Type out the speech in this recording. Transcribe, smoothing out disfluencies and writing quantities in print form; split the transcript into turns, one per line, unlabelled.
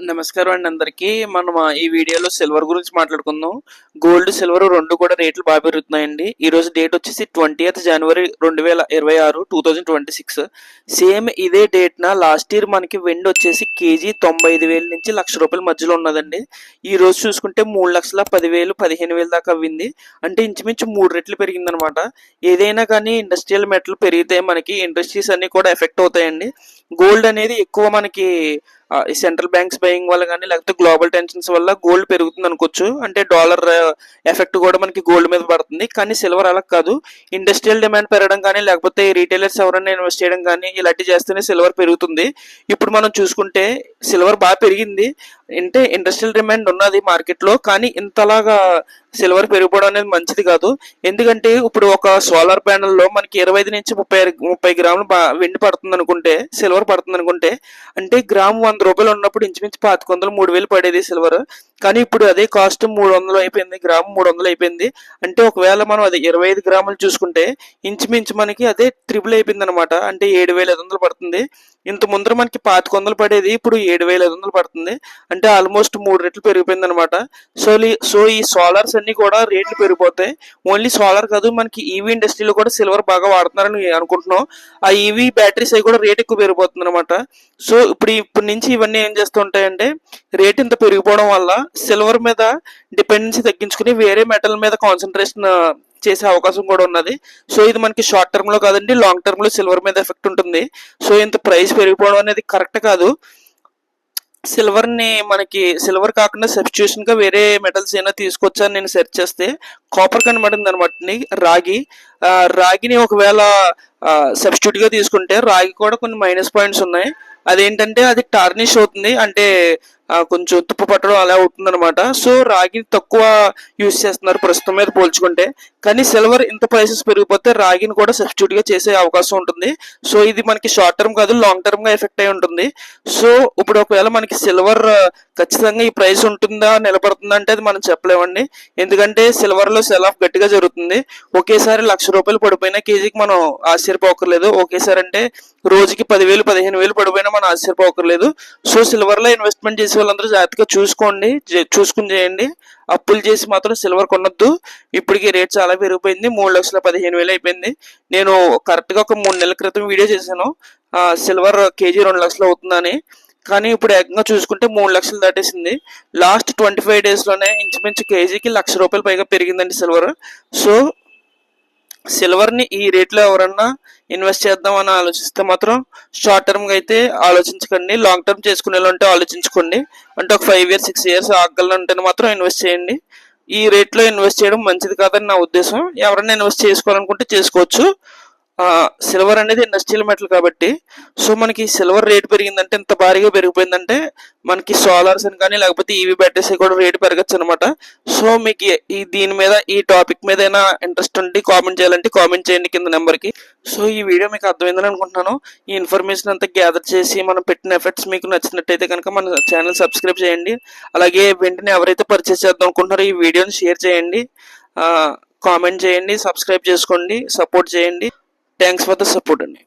నమస్కారం అండి అందరికీ. మనం ఈ వీడియోలో సిల్వర్ గురించి మాట్లాడుకుందాం. గోల్డ్, సిల్వర్ 2 కూడా రేట్లు బాగా పెరుగుతున్నాయండి. ఈరోజు డేట్ వచ్చేసి 20th జనవరి 2026, 2026. సేమ్ ఇదే డేట్న లాస్ట్ ఇయర్ మనకి వెండి వచ్చేసి కేజీ 95,000 నుంచి ₹1,00,000 మధ్యలో ఉన్నదండి. ఈ రోజు చూసుకుంటే 3,10,000, 15,000 దాకా అవ్వింది. అంటే ఇంచుమించు 3 రెట్లు పెరిగిందనమాట. ఏదైనా కానీ ఇండస్ట్రియల్ మెటల్ పెరిగితే మనకి ఇండస్ట్రీస్ అన్ని కూడా ఎఫెక్ట్ అవుతాయండి. గోల్డ్ అనేది ఎక్కువ మనకి ఈ సెంట్రల్ బ్యాంక్స్ బయింగ్ వల్ల కానీ లేకపోతే గ్లోబల్ టెన్షన్స్ వల్ల గోల్డ్ పెరుగుతుంది అనుకోవచ్చు. అంటే డాలర్ ఎఫెక్ట్ కూడా మనకి గోల్డ్ మీద పడుతుంది. కానీ సిల్వర్ అలా కాదు. ఇండస్ట్రియల్ డిమాండ్ పెరగడం కానీ లేకపోతే రీటైలర్స్ ఎవరైనా ఇన్వెస్ట్ చేయడం కానీ ఇలాంటివి చేస్తేనే సిల్వర్ పెరుగుతుంది. ఇప్పుడు మనం చూసుకుంటే సిల్వర్ బాగా పెరిగింది. అంటే ఇండస్ట్రియల్ డిమాండ్ ఉన్నది మార్కెట్లో, కానీ ఇంతలాగా సిల్వర్ పెరిగిపోవడం అనేది మంచిది కాదు. ఎందుకంటే ఇప్పుడు ఒక సోలార్ ప్యానెల్లో మనకి 25 నుంచి 30 గ్రాములు వెండి పడుతుంది అనుకుంటే, సిల్వర్ పడుతుంది అనుకుంటే, అంటే గ్రాము ₹100 ఉన్నప్పుడు ఇంచుమించు 2,500, 3,000 పడేది సిల్వర్. కానీ ఇప్పుడు అదే కాస్ట్ 300 అయిపోయింది. గ్రాము 300 అయిపోయింది. అంటే ఒకవేళ మనం అది 25 గ్రాములు చూసుకుంటే ఇంచుమించు మనకి అదే ట్రిపుల్ అయిపోయింది అనమాట. అంటే 7,500 పడుతుంది. ఇంత ముందర మనకి 2,500 పడేది ఇప్పుడు 7,500 పడుతుంది. అంటే ఆల్మోస్ట్ 3 రెట్లు పెరిగిపోయింది అనమాట. సో ఈ సోలార్స్ అన్ని కూడా రేట్లు పెరిగిపోతాయి. ఓన్లీ సోలార్ కాదు, మనకి ఈవీ ఇండస్ట్రీలో కూడా సిల్వర్ బాగా వాడుతున్నారని అనుకుంటున్నాం. ఆ ఈవీ బ్యాటరీస్ అవి కూడా రేట్ ఎక్కువ పెరిగిపోతుంది అనమాట. సో ఇప్పటి నుంచి ఇవన్నీ ఏం చేస్తూ ఉంటాయంటే, రేట్ ఇంత పెరిగిపోవడం వల్ల సిల్వర్ మీద డిపెండెన్సీ తగ్గించుకుని వేరే మెటల్ మీద కాన్సన్ట్రేషన్ చేసే అవకాశం కూడా ఉన్నది. సో ఇది మనకి షార్ట్ టర్మ్ లో కాదండి, లాంగ్ టర్మ్ లో సిల్వర్ మీద ఎఫెక్ట్ ఉంటుంది. సో ఇంత ప్రైస్ పెరిగిపోవడం అనేది కరెక్ట్ కాదు. సిల్వర్ ని మనకి సిల్వర్ కాకుండా సబ్స్టిట్యూషన్ గా వేరే మెటల్స్ ఏమైనా తీసుకొచ్చా అని నేను సెర్చ్ చేస్తే కాపర్ కనబడింది అనమాట. రాగిని ఒకవేళ సబ్స్టిట్యూట్ గా తీసుకుంటే రాగి కూడా కొన్ని మైనస్ పాయింట్స్ ఉన్నాయి. అదేంటంటే అది టార్నిష్ అవుతుంది, అంటే కొంచెం తుప్పు పట్టడం అలా అవుతుంది అనమాట. సో రాగిని తక్కువ యూజ్ చేస్తున్నారు ప్రస్తుతం మీద పోల్చుకుంటే. కానీ సిల్వర్ ఇంత ప్రైసెస్ పెరిగిపోతే రాగిని కూడా సబ్స్టిట్యూట్ గా చేసే అవకాశం ఉంటుంది. సో ఇది మనకి షార్ట్ టర్మ్ కాదు, లాంగ్ టర్మ్ గా ఎఫెక్ట్ అయి ఉంటుంది. సో ఇప్పుడు ఒకవేళ మనకి సిల్వర్ ఖచ్చితంగా ఈ ప్రైస్ ఉంటుందా, నిలబడుతుందా అంటే అది మనం చెప్పలేమండి. ఎందుకంటే సిల్వర్ లో సెల్ ఆఫ్ గట్టిగా జరుగుతుంది. ఒకేసారి ₹1,00,000 పడిపోయినా కేజీకి మనం ఆశ్చర్యపోకర్లేదు. ఒకేసారి అంటే రోజుకి 10,000, 15,000 పడిపోయినా మనం ఆశ్చర్యపోకర్లేదు. సో సిల్వర్ లో ఇన్వెస్ట్మెంట్ చేసే వాళ్ళందరూ జాగ్రత్తగా చూసుకుని చేయండి. అప్పులు చేసి మాత్రం సిల్వర్ కొనొద్దు. ఇప్పటికి రేట్ చాలా పెరిగిపోయింది. 3,15,000 అయిపోయింది. నేను కరెక్ట్ గా ఒక 3 నెలల క్రితం వీడియో చేశాను, సిల్వర్ కేజీ 2 లక్షలు అవుతుందని. కానీ ఇప్పుడు ఏకంగా చూసుకుంటే 3 లక్షలు దాటేసింది. లాస్ట్ 25 days లోనే ఇంచుమించు కేజీకి ₹1,00,000 పైగా పెరిగిందండి సిల్వర్. సో సిల్వర్ ని ఈ రేట్లో ఎవరన్నా ఇన్వెస్ట్ చేద్దామని ఆలోచిస్తే మాత్రం షార్ట్ టర్మ్ గా అయితే ఆలోచించకండి. లాంగ్ టర్మ్ చేసుకునే ఉంటే ఆలోచించుకోండి. అంటే ఒక 5 years 6 years ఆగలంటే మాత్రం ఇన్వెస్ట్ చేయండి. ఈ రేట్లో ఇన్వెస్ట్ చేయడం మంచిది కాదని నా ఉద్దేశం. ఎవరైనా ఇన్వెస్ట్ చేసుకోవాలనుకుంటే చేసుకోవచ్చు. సిల్వర్ అనేది ఇండస్ట్రియల్ మెటల్ కాబట్టి, సో మనకి సిల్వర్ రేట్ పెరిగిందంటే ఇంత భారీగా పెరిగిపోయిందంటే మనకి సోలార్స్ అని కానీ లేకపోతే ఈవీ బ్యాటరీస్ కూడా రేటు పెరగచ్చు అనమాట. సో మీకు దీని మీద ఈ టాపిక్ మీద ఏమైనా ఇంట్రెస్ట్ ఉండి కామెంట్ చేయాలంటే కామెంట్ చేయండి కింద నెంబర్కి. సో ఈ వీడియో మీకు అర్థమైందని అనుకుంటున్నాను. ఈ ఇన్ఫర్మేషన్ అంతా గ్యాదర్ చేసి మనం పెట్టిన ఎఫర్ట్స్ మీకు నచ్చినట్టయితే కనుక మన ఛానల్ సబ్స్క్రైబ్ చేయండి. అలాగే వెంటనే ఎవరైతే పర్చేస్ చేద్దాం అనుకుంటున్నారో ఈ వీడియోని షేర్ చేయండి, కామెంట్ చేయండి, సబ్స్క్రైబ్ చేసుకోండి, సపోర్ట్ చేయండి. థ్యాంక్స్ ఫర్ ద సపోర్ట్ అండి.